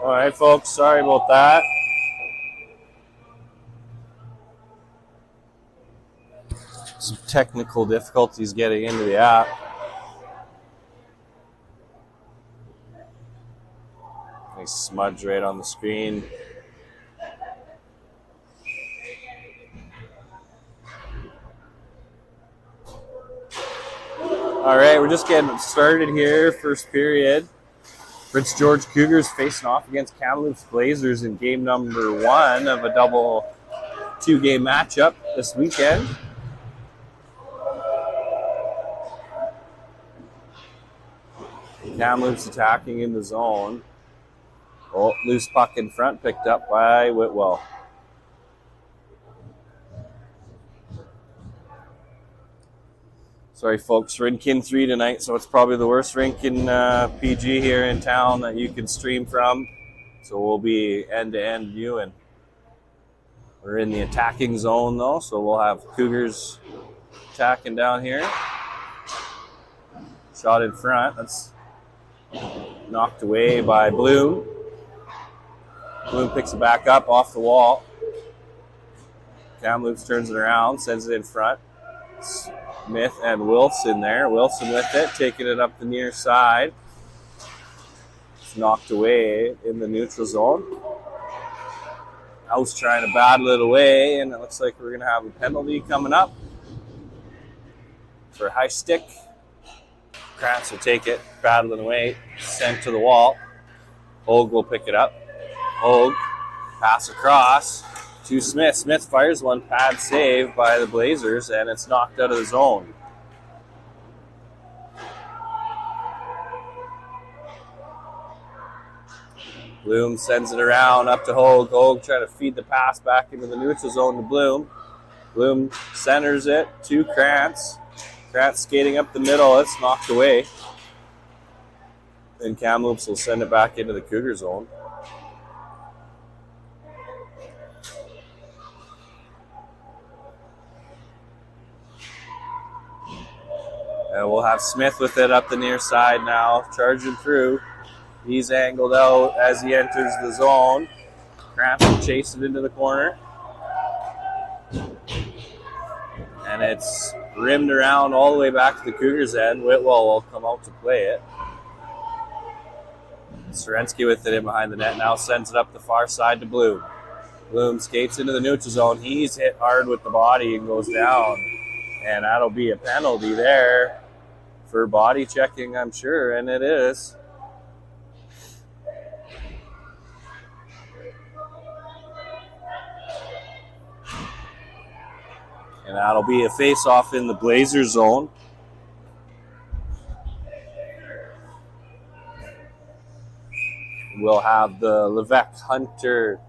All right, folks, sorry about that. Some technical difficulties getting into the app. Nice smudge right on the screen. All right, we're just getting started here. First period. Prince George Cougars facing off against Kamloops Blazers in game number 1 of a double 2-game matchup this weekend. Kamloops attacking in the zone. Oh, loose puck in front, picked up by Whitwell. Sorry, folks, rink in 3 tonight, so it's probably the worst rink in PG here in town that you can stream from. So we'll be end-to-end viewing. We're in the attacking zone, though, so we'll have Cougars attacking down here. Shot in front. That's knocked away by Bloom. Bloom picks it back up off the wall. Kamloops turns it around, sends it in front. Smith and Wilson there. Wilson with it, taking it up the near side. It's knocked away in the neutral zone. House trying to battle it away, and it looks like we're going to have a penalty coming up for a high stick. Krantz will take it, battling away, sent to the wall. Hogue will pick it up. Hogue, pass across to Smith. Smith fires one, pad save by the Blazers, and it's knocked out of the zone. Bloom sends it around up to Hogue. Hogue trying to feed the pass back into the neutral zone to Bloom. Bloom centers it to Krantz. Krantz skating up the middle. It's knocked away. And Kamloops will send it back into the Cougar zone. And we'll have Smith with it up the near side now, charging through. He's angled out as he enters the zone. Krantz will chase it into the corner. And it's rimmed around all the way back to the Cougars' end. Whitwell will come out to play it. Sorensky with it in behind the net now sends it up the far side to Bloom. Bloom skates into the neutral zone. He's hit hard with the body and goes down. And that'll be a penalty there for body checking, I'm sure, and it is. And that'll be a face-off in the Blazer zone. We'll have the Levesque, Hunter,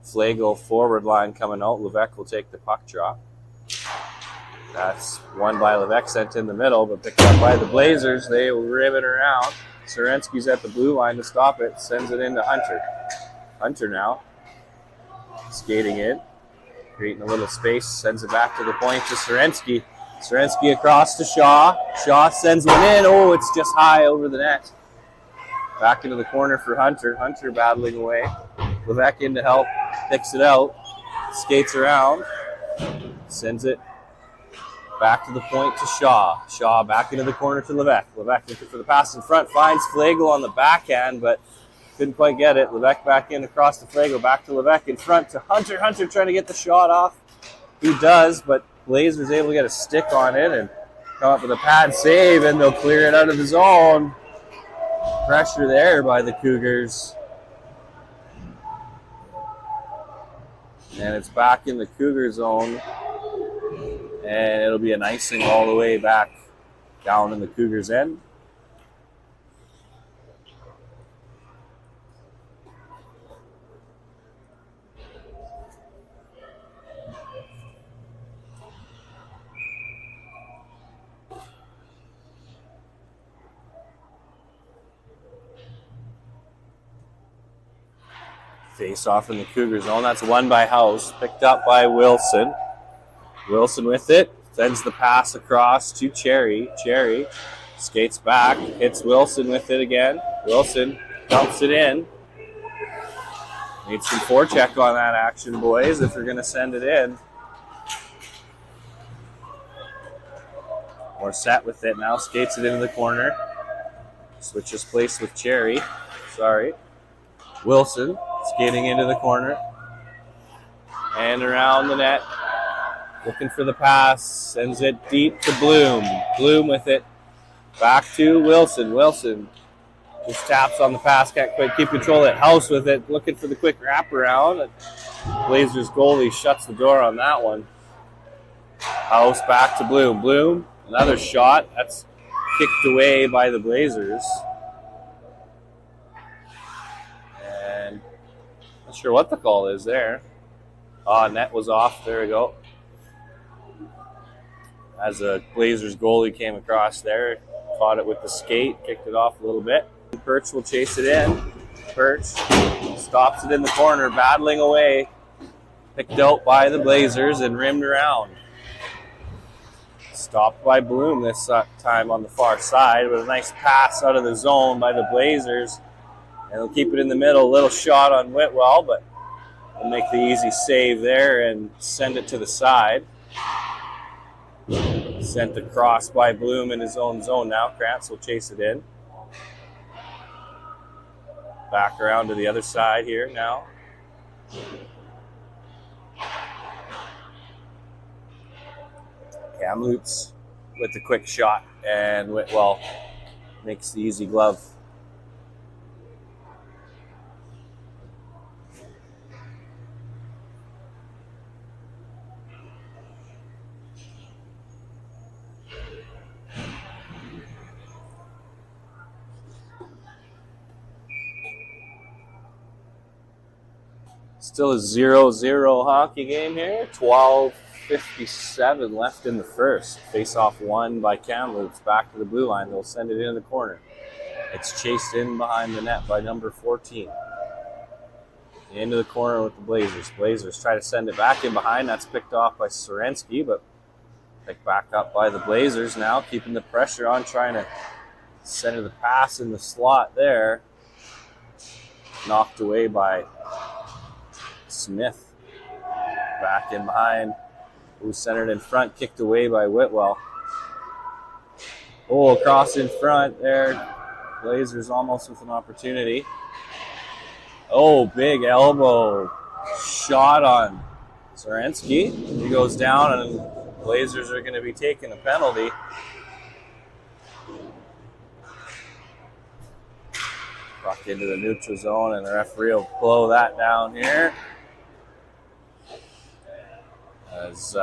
Flagle forward line coming out. Levesque will take the puck drop. That's won by Levesque, sent in the middle, but picked up by the Blazers. They will rim it around. Sorensky's at the blue line to stop it. Sends it into Hunter. Hunter now skating in. Creating a little space, sends it back to the point to Sorensky. Sorensky across to Shaw. Shaw sends one in. Oh, it's just high over the net. Back into the corner for Hunter. Hunter battling away. Levesque in to help. Picks it out. Skates around. Sends it back to the point to Shaw. Shaw back into the corner to Levesque. Levesque looking for the pass in front. Finds Flagle on the backhand, but couldn't quite get it. Levesque back in across the Flagle. Back to Levesque in front to Hunter. Hunter trying to get the shot off. He does, but Blazers able to get a stick on it and come up with a pad save, and they'll clear it out of the zone. Pressure there by the Cougars. And it's back in the Cougar zone. And it'll be an icing all the way back down in the Cougars' end. Face off in the Cougar zone. That's won by House. Picked up by Wilson. Wilson with it. Sends the pass across to Cherry. Cherry skates back. Hits Wilson with it again. Wilson dumps it in. Need some forecheck on that action, boys, if you're going to send it in. More set with it now. Skates it into the corner. Switches place with Cherry. Sorry. Wilson skating into the corner. And around the net. Looking for the pass. Sends it deep to Bloom. Bloom with it. Back to Wilson. Wilson just taps on the pass. Can't quite keep control of it. House with it. Looking for the quick wraparound. Blazers goalie shuts the door on that one. House back to Bloom. Bloom. Another shot. That's kicked away by the Blazers. And not sure what the call is there. Net was off. There we go. As a Blazers goalie came across there, caught it with the skate, kicked it off a little bit. Perch will chase it in. Perch stops it in the corner, battling away. Picked out by the Blazers and rimmed around. Stopped by Bloom this time on the far side, with a nice pass out of the zone by the Blazers. And they'll keep it in the middle. A little shot on Whitwell, but they'll make the easy save there and send it to the side. Sent across by Bloom in his own zone now. Krantz will chase it in. Back around to the other side here now. Kamloops with the quick shot, and Whitwell makes the easy glove. Still a 0-0 hockey game here. 12:57 left in the first. Face-off won by Kamloops. Back to the blue line. They'll send it in the corner. It's chased in behind the net by number 14. Into the corner with the Blazers. Blazers try to send it back in behind. That's picked off by Sorensky, but picked back up by the Blazers now, keeping the pressure on, trying to center the pass in the slot there. Knocked away by Smith. Back in behind. Who's centered in front, kicked away by Whitwell. Oh, across in front there. Blazers almost with an opportunity. Oh, big elbow shot on Sorensky. He goes down, and Blazers are going to be taking a penalty. Rock into the neutral zone, and the referee will blow that down here. As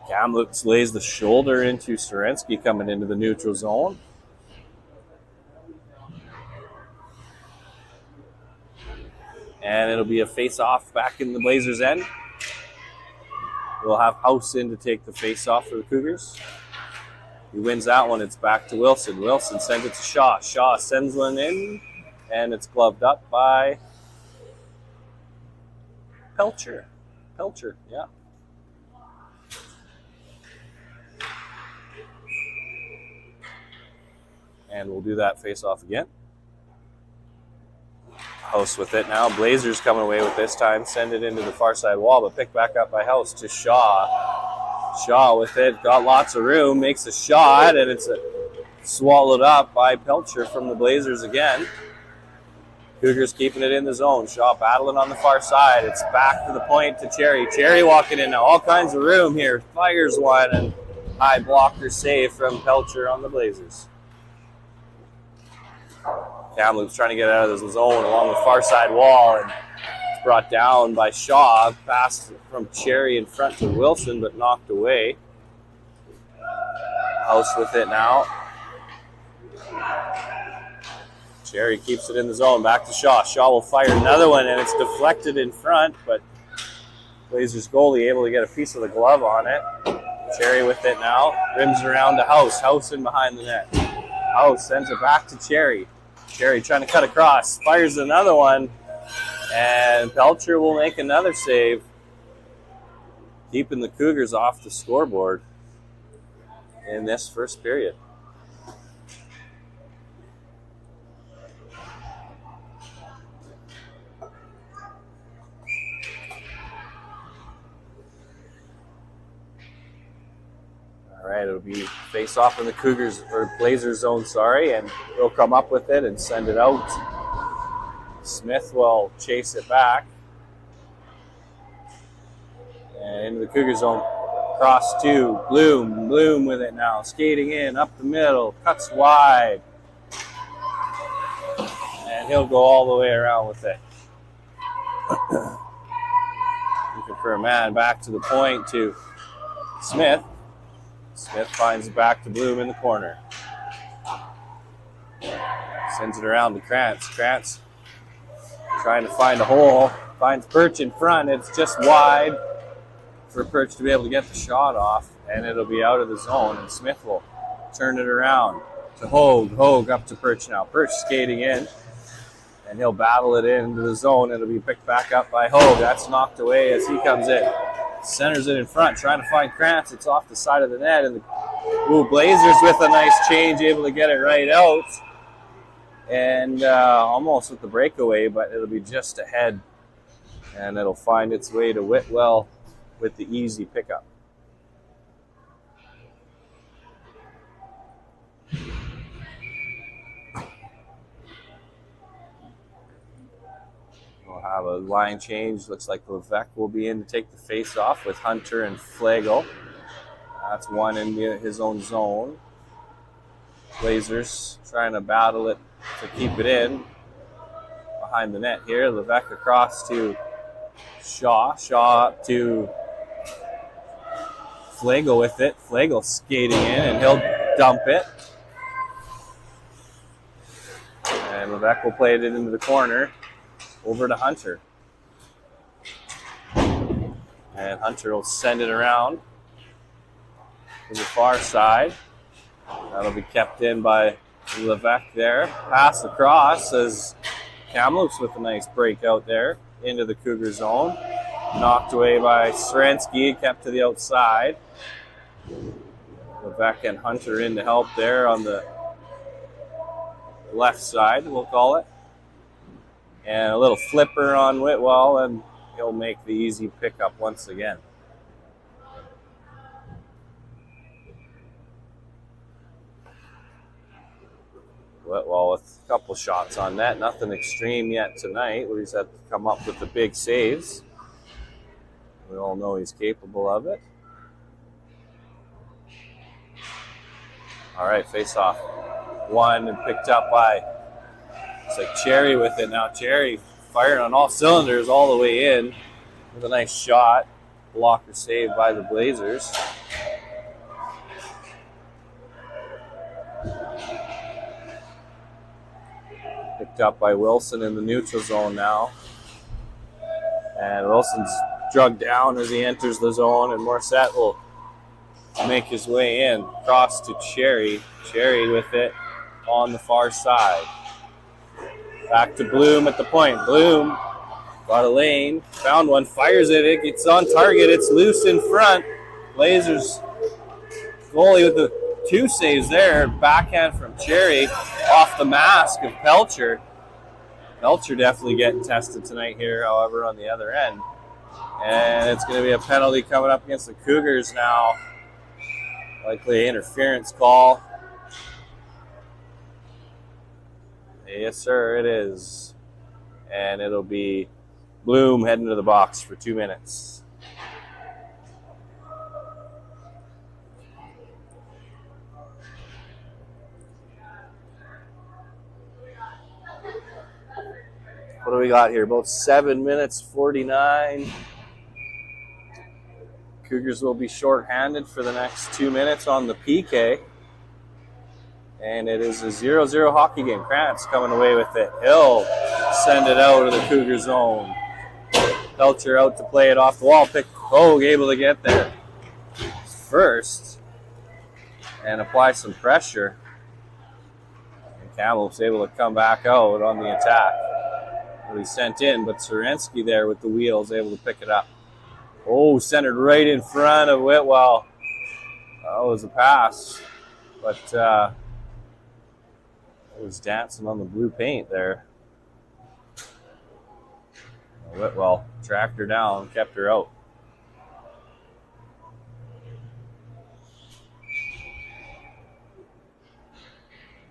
Kamloops lays the shoulder into Sorensky coming into the neutral zone. And it'll be a face-off back in the Blazers' end. We'll have House in to take the face-off for the Cougars. He wins that one. It's back to Wilson. Wilson sends it to Shaw. Shaw sends one in, and it's gloved up by Pelcher. Pelcher, yeah. And we'll do that face-off again. House with it now. Blazers coming away with this time. Send it into the far side wall, but picked back up by House to Shaw. Shaw with it. Got lots of room. Makes a shot, and it's swallowed up by Pelcher from the Blazers again. Cougars keeping it in the zone. Shaw battling on the far side. It's back to the point to Cherry. Cherry walking in now. All kinds of room here. Fires one, and high blocker save from Pelcher on the Blazers. Kamloops trying to get out of the zone along the far side wall, and it's brought down by Shaw. Pass from Cherry in front to Wilson, but knocked away. House with it now. Cherry keeps it in the zone. Back to Shaw. Shaw will fire another one, and it's deflected in front, but Blazers goalie able to get a piece of the glove on it. Cherry with it now. Rims around to House. House in behind the net. House sends it back to Cherry. Cherry trying to cut across. Fires another one, and Pelcher will make another save, keeping the Cougars off the scoreboard in this first period. right, it'll be face off in the Cougars or Blazers zone, sorry, and he'll come up with it and send it out. Smith will chase it back. And into the Cougar zone. Cross to Bloom. Bloom with it now. Skating in, up the middle, cuts wide. And he'll go all the way around with it. Looking for a man back to the point to Smith. Smith finds it back to Bloom in the corner. Sends it around to Krantz. Krantz trying to find a hole. Finds Birch in front. It's just wide for Birch to be able to get the shot off. And it'll be out of the zone. And Smith will turn it around to Hogue. Hogue up to Birch now. Birch skating in. And he'll battle it into the zone. It'll be picked back up by Hogue. That's knocked away as he comes in. Centers it in front, trying to find Krantz. It's off the side of the net. And the Blazers with a nice change, able to get it right out. And almost with the breakaway, but it'll be just ahead. And it'll find its way to Whitwell with the easy pickup. We'll have a line change. Looks like Levesque will be in to take the face off with Hunter and Flagel. That's one in his own zone. Blazers trying to battle it to keep it in. Behind the net here. Levesque across to Shaw. Shaw up to Flagel with it. Flagel skating in, and he'll dump it. And Levesque will play it into the corner. Over to Hunter. And Hunter will send it around to the far side. That'll be kept in by Levesque there. Pass across as Kamloops with a nice break out there into the Cougar zone. Knocked away by Serensky, kept to the outside. Levesque and Hunter in to help there on the left side, we'll call it. And a little flipper on Whitwell, and he'll make the easy pickup once again. Whitwell with a couple shots on net. Nothing extreme yet tonight, where he's had to come up with the big saves. We all know he's capable of it. All right, face off. One and picked up by, it's like Cherry with it now. Cherry firing on all cylinders all the way in with a nice shot. Blocker saved by the Blazers. Picked up by Wilson in the neutral zone now. And Wilson's drugged down as he enters the zone, and Morissette will make his way in. Cross to Cherry. Cherry with it on the far side. Back to Bloom at the point. Bloom got a lane, found one, fires it. It gets on target. It's loose in front. Blazers goalie with the two saves there. Backhand from Cherry off the mask of Pelcher. Pelcher definitely getting tested tonight here, however, on the other end. And it's going to be a penalty coming up against the Cougars now. Likely an interference call. Yes, sir, it is. And it'll be Bloom heading to the box for 2 minutes. What do we got here? About 7 minutes 49. Cougars will be shorthanded for the next 2 minutes on the PK. And it is a 0-0 hockey game. Krantz coming away with it. He'll send it out of the Cougar zone. Pelcher out to play it off the wall. Hogue able to get there first and apply some pressure. And Kamloops able to come back out on the attack. He sent in, but Serensky there with the wheels able to pick it up. Oh, centered right in front of Whitwell. That was a pass, but it was dancing on the blue paint there. Whitwell tracked her down, kept her out.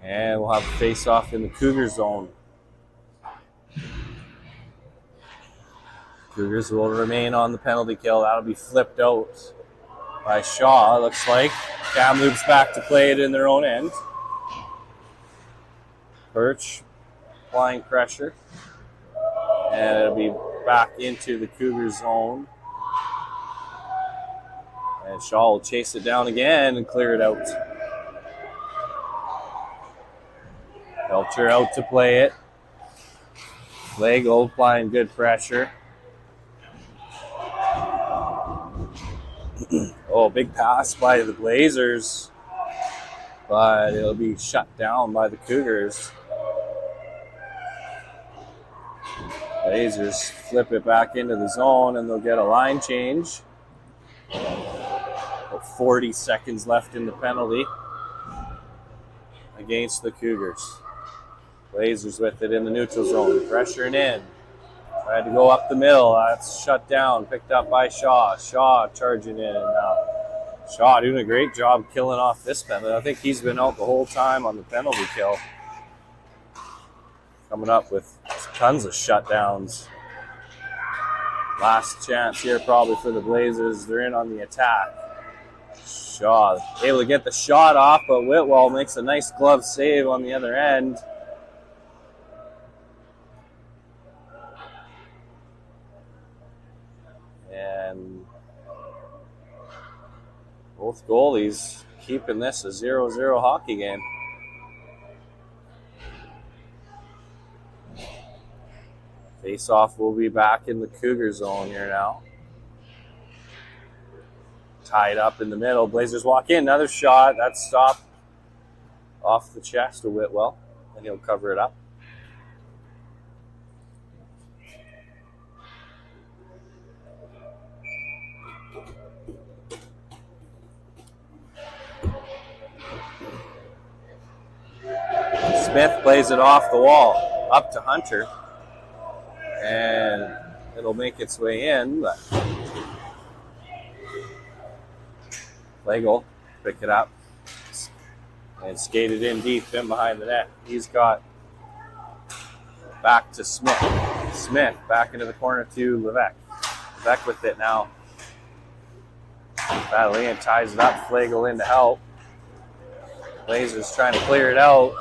And we'll have a face-off in the Cougar zone. Cougars will remain on the penalty kill. That'll be flipped out by Shaw, looks like. Kamloops back to play it in their own end. Birch applying pressure. And it'll be back into the Cougar zone. And Shaw will chase it down again and clear it out. Belcher out to play it. Flagel applying good pressure. Oh, big pass by the Blazers. But it'll be shut down by the Cougars. Blazers flip it back into the zone and they'll get a line change. About 40 seconds left in the penalty against the Cougars. Blazers with it in the neutral zone. Pressuring in. Tried to go up the middle. That's shut down. Picked up by Shaw. Shaw charging in. Shaw doing a great job killing off this penalty. I think he's been out the whole time on the penalty kill. Coming up with tons of shutdowns. Last chance here probably for the Blazers. They're in on the attack. Shaw able to get the shot off, but Whitwell makes a nice glove save on the other end. And both goalies keeping this a 0-0 hockey game. Face-off will be back in the Cougar zone here now. Tied up in the middle. Blazers walk in. Another shot. That's stopped off the chest of Whitwell. And he'll cover it up. Smith plays it off the wall. Up to Hunter. And it'll make its way in, but Flagel pick it up and skate it in deep in behind the net. He's got back to Smith. Smith back into the corner to Levesque. Levesque with it now. Battling ties it up. Flagel in to help. Blazers trying to clear it out.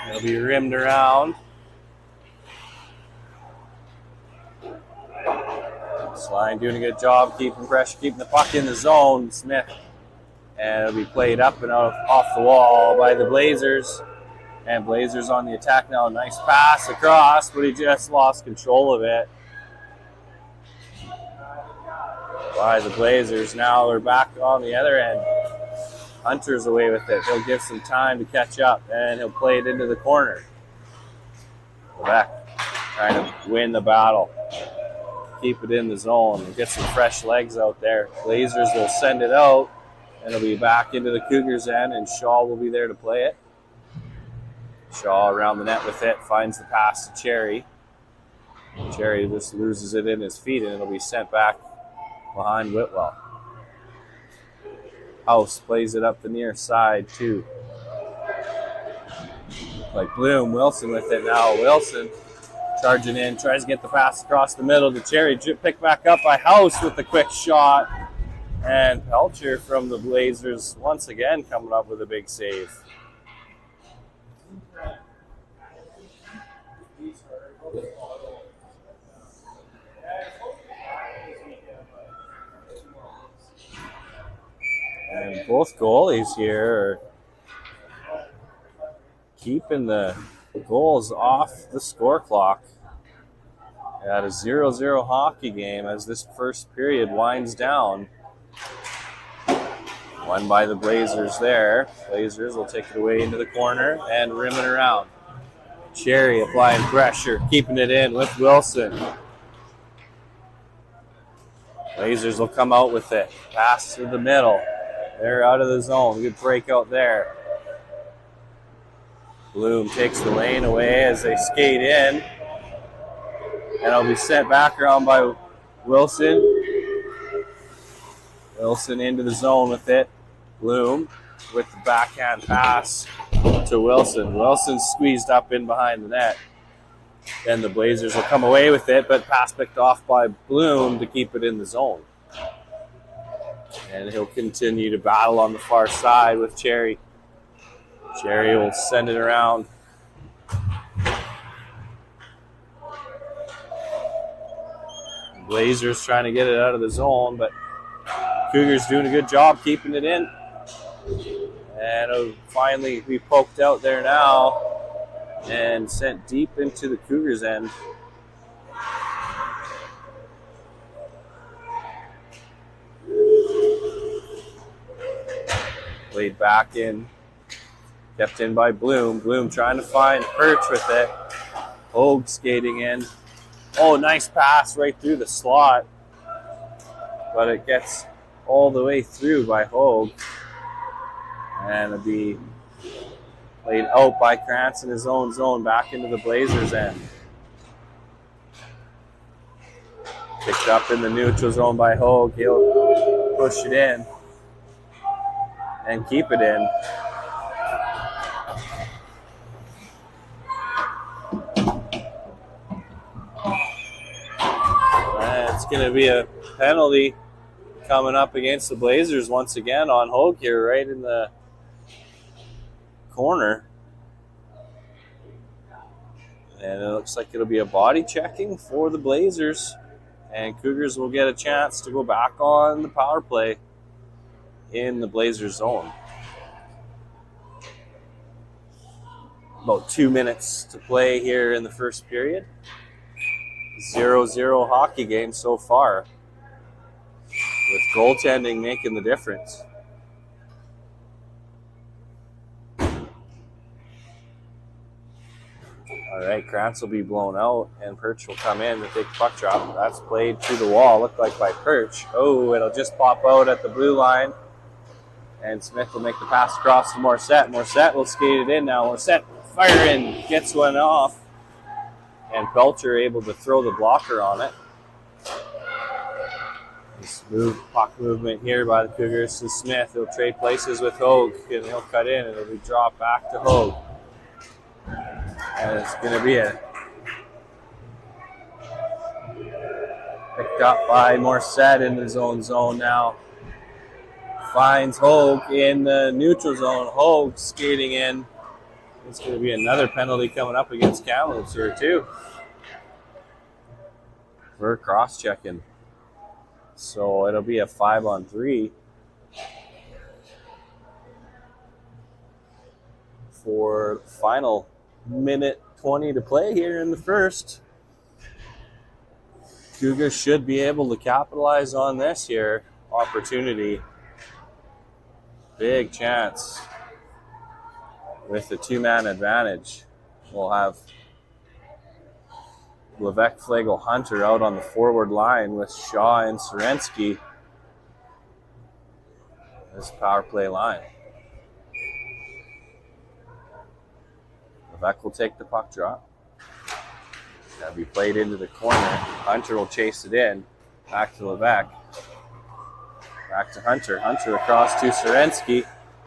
It'll be rimmed around. Sline doing a good job keeping pressure, keeping the puck in the zone. Smith. And it'll be played up and out off the wall by the Blazers. And Blazers on the attack now. Nice pass across, but he just lost control of it. By the Blazers. Now they're back on the other end. Hunter's away with it. He'll give some time to catch up, and he'll play it into the corner. Quebec trying to win the battle. Keep it in the zone and get some fresh legs out there. Blazers will send it out, and it'll be back into the Cougars' end, and Shaw will be there to play it. Shaw around the net with it, finds the pass to Cherry. Cherry just loses it in his feet, and it'll be sent back behind Whitwell. House plays it up the near side, too. Like Bloom, Wilson with it now. Wilson charging in, tries to get the pass across the middle to Cherry. Picked back up by House with a quick shot. And Pelcher from the Blazers once again coming up with a big save. And both goalies here are keeping the goals off the score clock at a 0-0 hockey game as this first period winds down. Won by the Blazers there. Blazers will take it away into the corner and rim it around. Cherry applying pressure, keeping it in with Wilson. Blazers will come out with it. Pass to the middle. They're out of the zone. Good break out there. Bloom takes the lane away as they skate in. And it'll be sent back around by Wilson. Wilson into the zone with it. Bloom with the backhand pass to Wilson. Wilson squeezed up in behind the net. Then the Blazers will come away with it, but pass picked off by Bloom to keep it in the zone. And he'll continue to battle on the far side with Cherry. Cherry will send it around. Blazers trying to get it out of the zone, but Cougars doing a good job keeping it in. And it'll finally be poked out there now and sent deep into the Cougars' end. Played back in. Kept in by Bloom. Bloom trying to find Perch with it. Hogue skating in. Oh, nice pass right through the slot. But it gets all the way through by Hogue. And it'll be played out by Krantz in his own zone back into the Blazers' end. Picked up in the neutral zone by Hogue. He'll push it in and keep it in. And it's going to be a penalty coming up against the Blazers once again on Hogue here, right in the corner. And it looks like it'll be a body checking for the Blazers. And Cougars will get a chance to go back on the power play in the Blazers zone. About 2 minutes to play here in the first period. 0-0 hockey game so far, with goaltending making the difference. All right, Krantz will be blown out, and Perch will come in to take the puck drop. That's played through the wall, looked like by Perch. Oh, it'll just pop out at the blue line, and Smith will make the pass across to Morissette. Morissette will skate it in now. Morissette firing, gets one off, and Belcher able to throw the blocker on it. Smooth puck movement here by the Cougars to Smith. He'll trade places with Hogue, and he'll cut in, and it'll be dropped back to Hogue. And it's going to be a picked up by Morissette in his own zone now. Finds Hogue in the neutral zone. Hogue skating in. It's going to be another penalty coming up against Kamloops here too. For cross-checking. So it'll be a 5-on-3 for final minute 20 to play here in the first. Cougars should be able to capitalize on this here opportunity. Big chance with the two-man advantage. We'll have Levesque, Flegel, Hunter out on the forward line with Shaw and Sorensky. This power play line. Levesque will take the puck drop. That'll be played into the corner. Hunter will chase it in. Back to Levesque. Back to Hunter. Hunter across to Sorensky.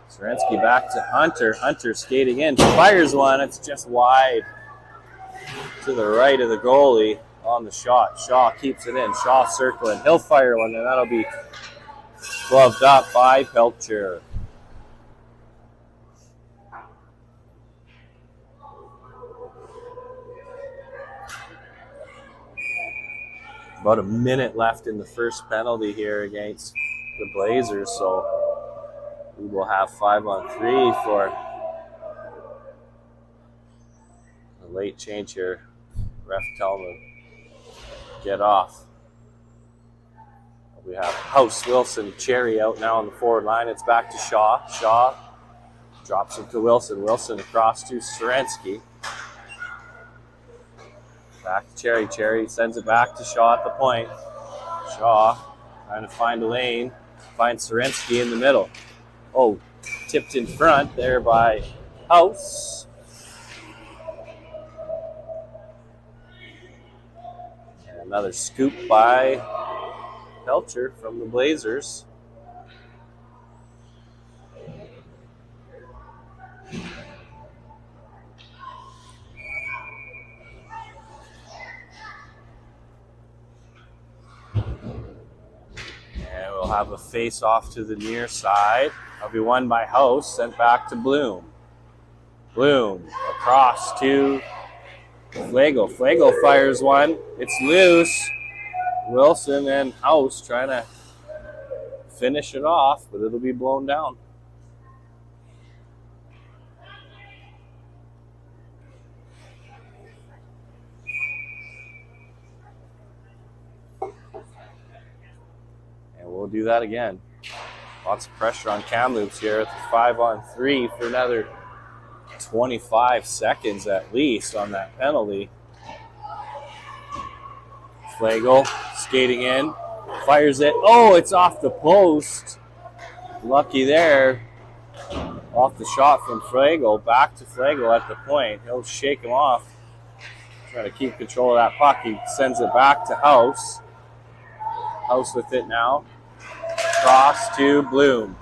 Sorensky back to Hunter. Hunter skating in. Fires one. It's just wide to the right of the goalie on the shot. Shaw keeps it in. Shaw circling. He'll fire one, and that'll be gloved up by Pelcher. About a minute left in the first penalty here against the Blazers, so we will have 5-on-3 for a late change here. Ref telling them get off. We have House, Wilson, Cherry out now on the forward line. It's back to Shaw. Shaw drops it to Wilson. Wilson across to Sorensky. Back to Cherry. Cherry sends it back to Shaw at the point. Shaw trying to find a lane. Finds Sorensky in the middle. Oh, tipped in front there by House. And another scoop by Pelcher from the Blazers. have a face off to the near side. That'll be won by House, sent back to Bloom. Bloom across to Flagel. Flagel fires one. It's loose. Wilson and House trying to finish it off, but it'll be blown down. And we'll do that again. Lots of pressure on Kamloops here at the 5-on-3 for another 25 seconds at least on that penalty. Flagel skating in, fires it. Oh, it's off the post. Lucky there. Off the shot from Flagel. Back to Flagel at the point. He'll shake him off. Trying to keep control of that puck. He sends it back to House. House with it now. Cross to Bloom.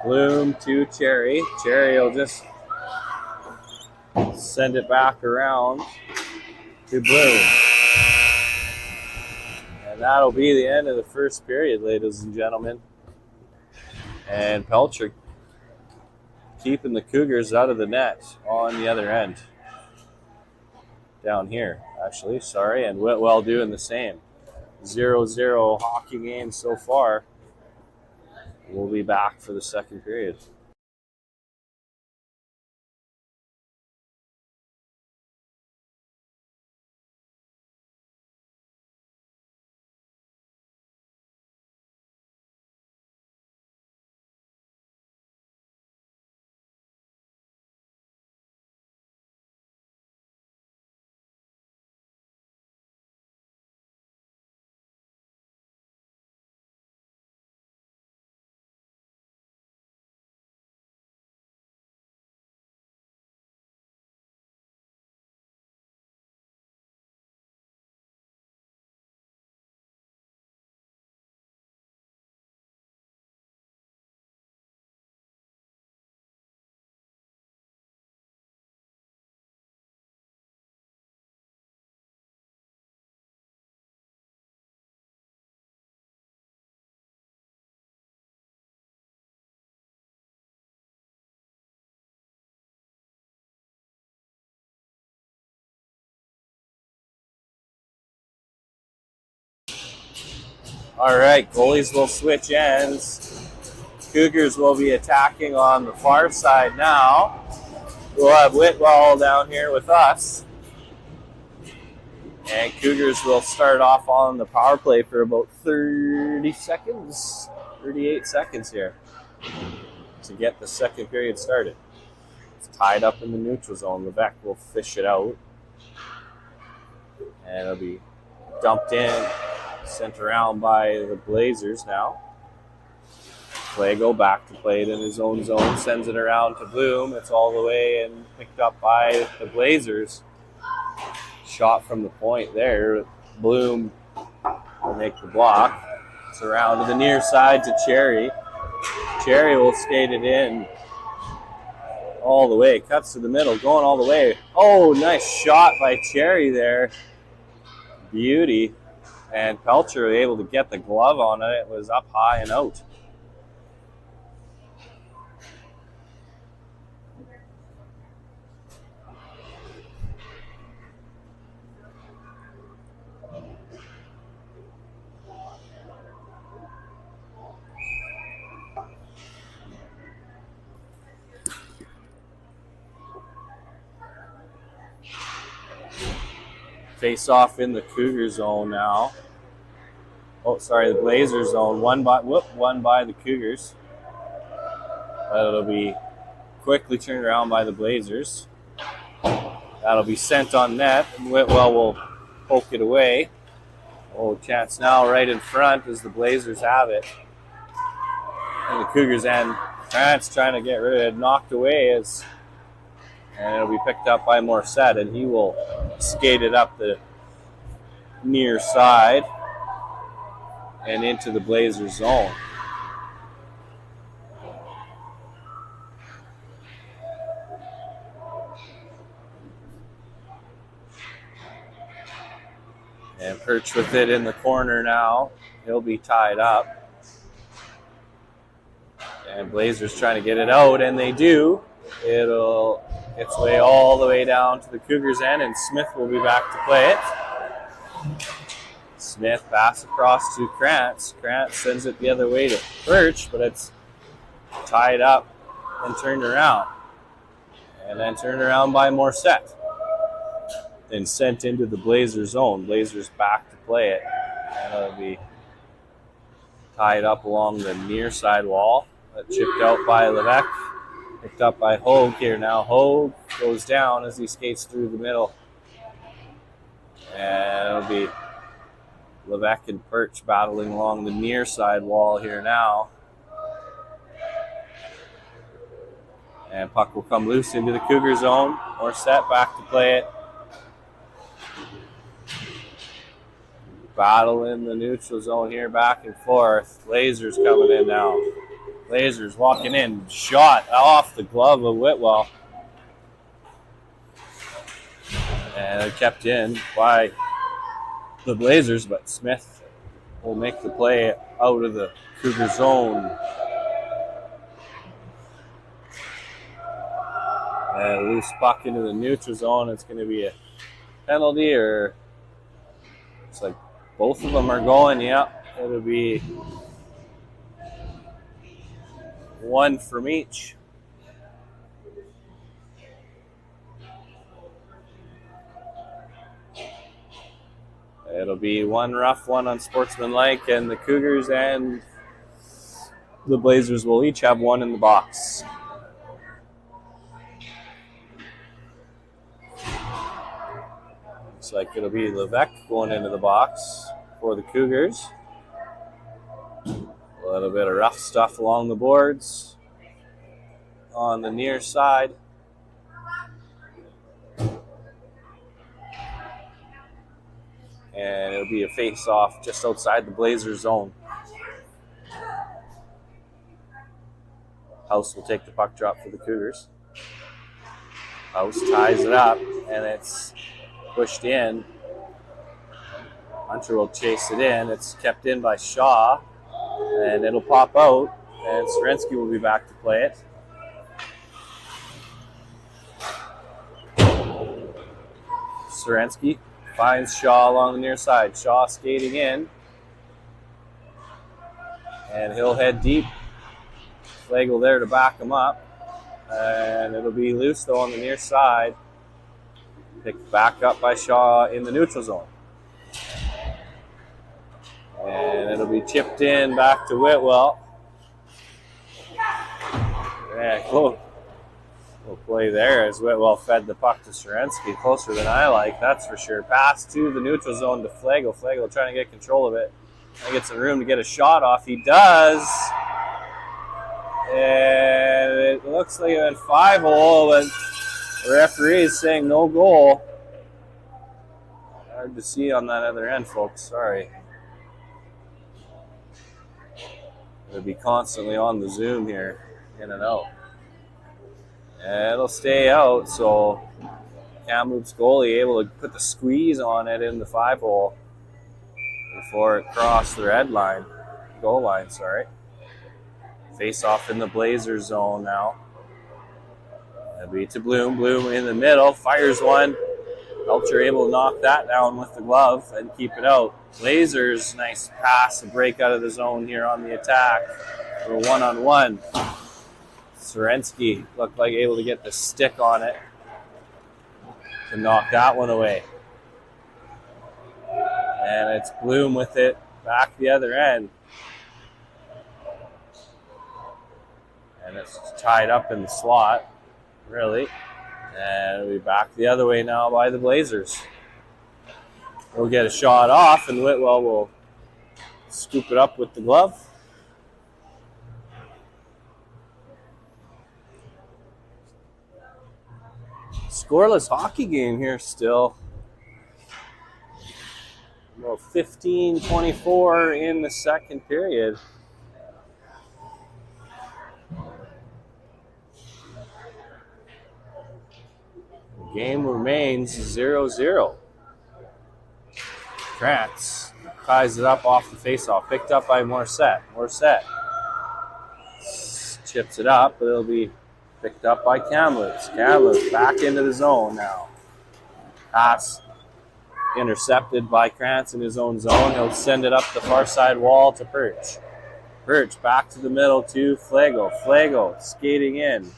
Bloom to Cherry. Cherry will just send it back around to Bloom. And that'll be the end of the first period, ladies and gentlemen. And Pelcher keeping the Cougars out of the net on the other end. Down here, actually, sorry. And Whitwell doing the same. 0-0 hockey game so far. We'll be back for the second period. All right, goalies will switch ends. Cougars will be attacking on the far side now. We'll have Whitwell down here with us. And Cougars will start off on the power play for about 38 seconds here to get the second period started. It's tied up in the neutral zone. Levesque will fish it out. And it'll be dumped in. Sent around by the Blazers now. Flagel back to play it in his own zone. Sends it around to Bloom. It's all the way and picked up by the Blazers. Shot from the point there. Bloom will make the block. It's around to the near side to Cherry. Cherry will skate it in all the way. Cuts to the middle, going all the way. Oh, nice shot by Cherry there. Beauty. And Pelcher was able to get the glove on it. It was up high and out. Face off in the Cougar zone now. Oh, sorry, the Blazer zone. Won by the Cougars. That'll be quickly turned around by the Blazers. That'll be sent on net, and Whitwell will poke it away. Oh, chance now right in front as the Blazers have it. And the Cougars and France trying to get rid of it, knocked away and it'll be picked up by Morissette, and he will skate it up the near side and into the Blazers zone. And Perch with it in the corner now. He'll be tied up. And Blazers trying to get it out, and they do. It'll its way all the way down to the Cougars' end, and Smith will be back to play it. Smith pass across to Krantz. Krantz sends it the other way to Birch, but it's tied up and turned around. And then turned around by Morissette. Then sent into the Blazers zone. Blazers back to play it. And it'll be tied up along the near side wall. Chipped out by Levesque. Picked up by Hogue here now. Hogue goes down as he skates through the middle. And it'll be Levesque and Perch battling along the near side wall here now. And puck will come loose into the Cougar zone. Morissette back to play it. Battle in the neutral zone here, back and forth. Blazers coming in now. Blazers walking in. Shot off the glove of Whitwell. And it kept in by the Blazers, but Smith will make the play out of the Cougar zone. And a loose puck into the neutral zone. It's going to be a penalty, or it's like both of them are going. Yep, it'll be one from each. It'll be one rough, one unsportsmanlike, and the Cougars and the Blazers will each have one in the box. Looks like it'll be Levesque going into the box for the Cougars. A little bit of rough stuff along the boards on the near side. And it'll be a face-off just outside the Blazers zone. House will take the puck drop for the Cougars. House ties it up, and it's pushed in. Hunter will chase it in. It's kept in by Shaw, and it'll pop out, and Sorensky will be back to play it. Sorensky finds Shaw along the near side. Shaw skating in, and he'll head deep. Flagel there to back him up, and it'll be loose though on the near side. Picked back up by Shaw in the neutral zone. And it'll be chipped in back to Whitwell. Yeah, cool. We'll play there as Whitwell fed the puck to Sorensky. Closer than I like, that's for sure. Pass to the neutral zone to Flagel. Flagel trying to get control of it. Trying to get some room to get a shot off. He does. And it looks like it went 5-hole, but the referee is saying no goal. Hard to see on that other end, folks. Sorry. It'll be constantly on the zoom here, in and out. And it'll stay out, so Kamloops goalie able to put the squeeze on it in the 5-hole before it crossed the red line. Goal line, sorry. Face off in the Blazers zone now. It'll be to Bloom. Bloom in the middle, fires one. Belcher able to knock that down with the glove and keep it out. Blazers, nice pass, a break out of the zone here on the attack for one-on-one. Sorensky looked like able to get the stick on it to knock that one away. And it's Bloom with it back the other end. And it's tied up in the slot, really. And it'll be back the other way now by the Blazers. We'll get a shot off, and Whitwell will scoop it up with the glove. Scoreless hockey game here still. About 15-24 in the second period. The game remains 0-0. Krantz ties it up off the faceoff. Picked up by Morissette. Morissette chips it up, but it'll be picked up by Kamloops. Kamloops back into the zone now. Pass intercepted by Krantz in his own zone. He'll send it up the far side wall to Perch. Perch back to the middle to Flago. Flago skating in.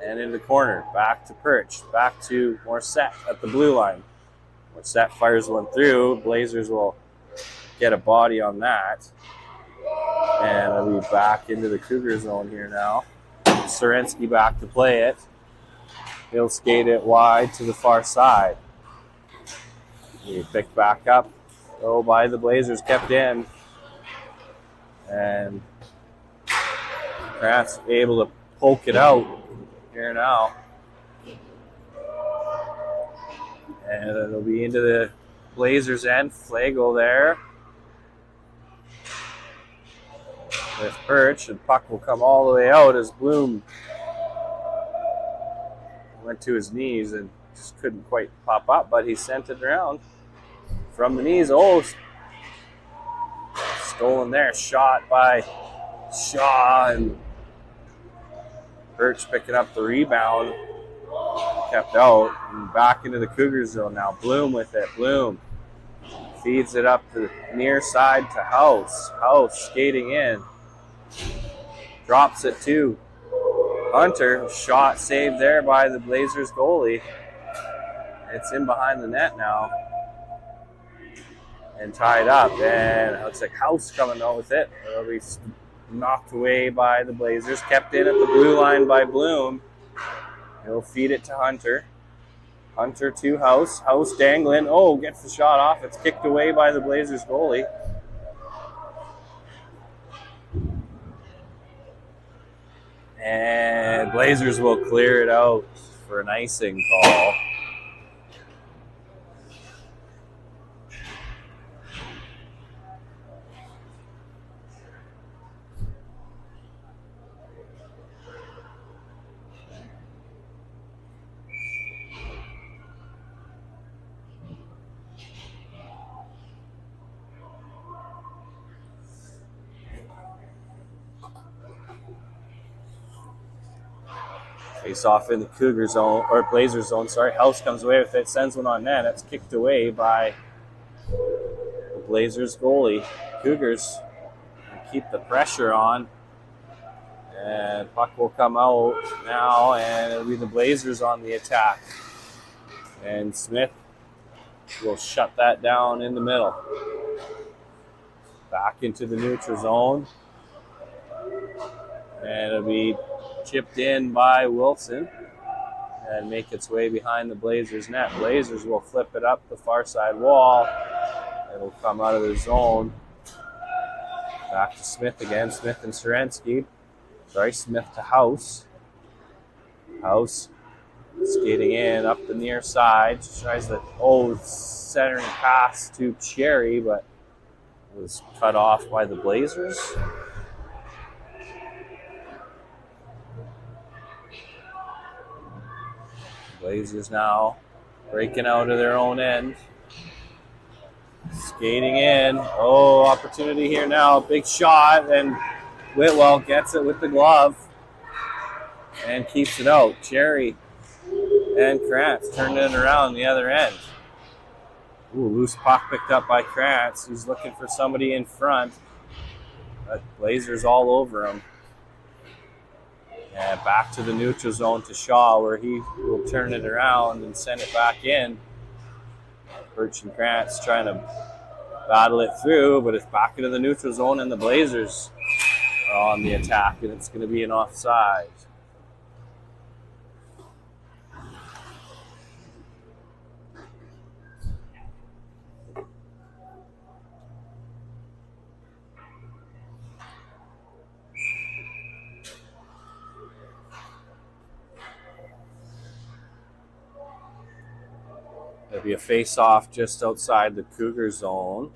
And in the corner, back to Perch. Back to Morissette at the blue line. Morissette fires one through. Blazers will get a body on that. And it'll be back into the Cougar zone here now. Sorensky back to play it. He'll skate it wide to the far side. He picked back up. Oh, by the Blazers, kept in. And Krantz able to poke it out here now. And it'll be into the Blazers end. Flago there with Perch, and puck will come all the way out as Bloom went to his knees and just couldn't quite pop up, but he sent it around from the knees. Oh, stolen there. Shot by Shaw, and Perch picking up the rebound. Kept out and back into the Cougar zone now. Bloom with it. Bloom feeds it up to the near side to House. House skating in. Drops it to Hunter. Shot saved there by the Blazers goalie. It's in behind the net now. And tied up. And it looks like House coming out with it. It'll be knocked away by the Blazers. Kept in at the blue line by Bloom. He'll feed it to Hunter. Hunter to House. House dangling. Oh, gets the shot off. It's kicked away by the Blazers goalie. And Blazers will clear it out for an icing call. Face off in the Cougar zone, or Blazer zone, sorry. House comes away with it, sends one on net. That's kicked away by the Blazers goalie. Cougars keep the pressure on. And puck will come out now, and it'll be the Blazers on the attack. And Smith will shut that down in the middle. Back into the neutral zone. And it'll be chipped in by Wilson and make its way behind the Blazers net. Blazers will flip it up the far side wall. It'll come out of the zone. Back to Smith again. Smith and Sorensky. Sorry, Smith to House. House skating in up the near side. Tries the centering pass to Cherry, but was cut off by the Blazers. Blazers now breaking out of their own end. Skating in. Oh, opportunity here now. Big shot, and Whitwell gets it with the glove and keeps it out. Cherry and Krantz turning it around the other end. Ooh, loose puck picked up by Krantz. He's looking for somebody in front. But Blazers all over him. And back to the neutral zone to Shaw, where he will turn it around and send it back in. Perch and Krantz trying to battle it through, but it's back into the neutral zone, and the Blazers are on the attack, and it's going to be an offside. There'll be a face-off just outside the Cougar zone.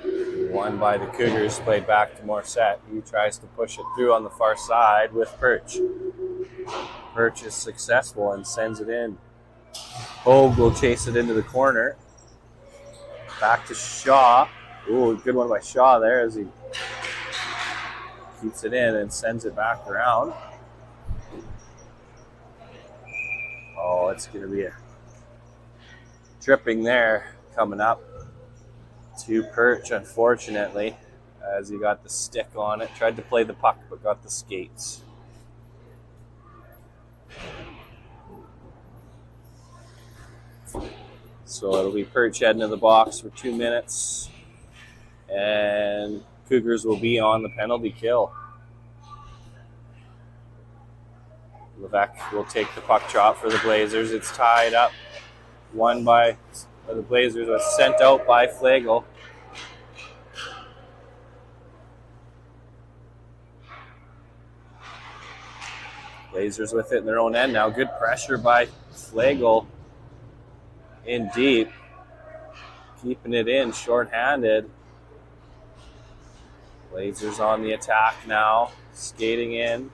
Won by the Cougars, played back to Morissette. He tries to push it through on the far side with Perch. Perch is successful and sends it in. Hogue will chase it into the corner. Back to Shaw. Ooh, good one by Shaw there as he keeps it in and sends it back around. Oh, it's going to be a tripping there coming up to Perch, unfortunately, as he got the stick on it. Tried to play the puck, but got the skates. So it'll be Perch heading to the box for 2 minutes, and Cougars will be on the penalty kill. Levesque will take the puck drop for the Blazers. It's tied up. Won by the Blazers, was sent out by Flagel. Blazers with it in their own end now. Good pressure by Flagel in deep. Keeping it in, shorthanded. Blazers on the attack now. Skating in.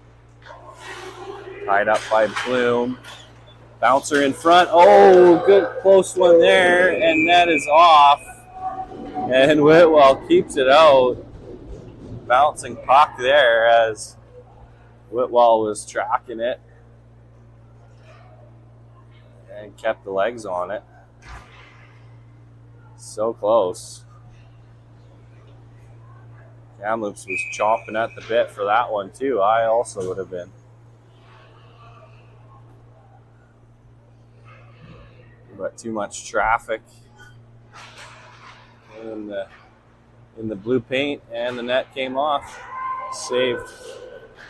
Tied up by Bloom. Bouncer in front. Oh, good close one there. And that is off. And Whitwell keeps it out. Bouncing puck there as Whitwell was tracking it. And kept the legs on it. So close. Kamloops was chomping at the bit for that one too. I also would have been. But too much traffic in the blue paint, and the net came off. Saved.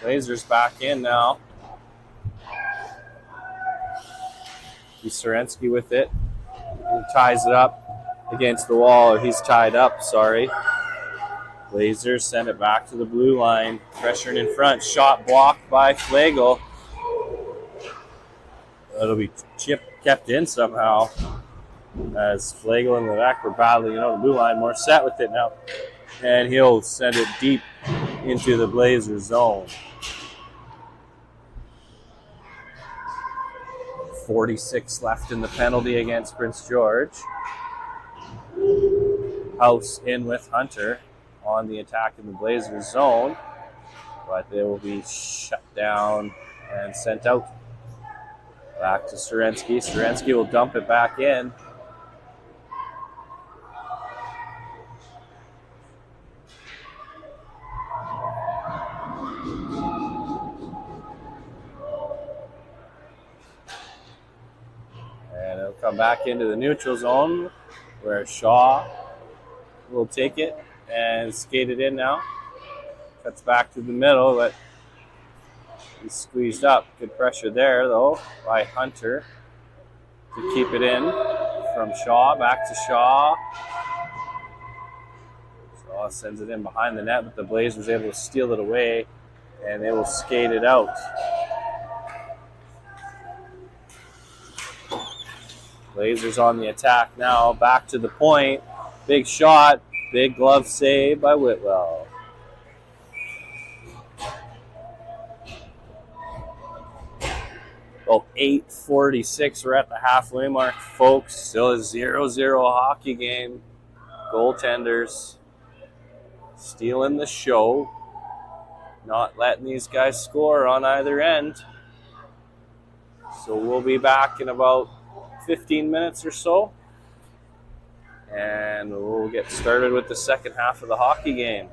Blazers back in now. Sorensky with it. He ties it up against the wall. Or he's tied up, sorry. Blazers send it back to the blue line. Pressuring in front. Shot blocked by Flagel. It'll be kept in somehow as Flagel and Levesque were battling the blue line. More set with it now. And he'll send it deep into the Blazers zone. 46 left in the penalty against Prince George. House in with Hunter on the attack in the Blazers zone. But they will be shut down and sent out. Back to Sorensky. Sorensky will dump it back in. And it'll come back into the neutral zone where Shaw will take it and skate it in now. Cuts back to the middle, but he's squeezed up. Good pressure there, though, by Hunter to keep it in from Shaw. Back to Shaw. Shaw sends it in behind the net, but the Blazers able to steal it away, and they will skate it out. Blazers on the attack now. Back to the point. Big shot. Big glove save by Whitwell. Oh, 8:46. We're at the halfway mark, folks. Still a 0-0 hockey game. Goaltenders stealing the show. Not letting these guys score on either end. So we'll be back in about 15 minutes or so. And we'll get started with the second half of the hockey game.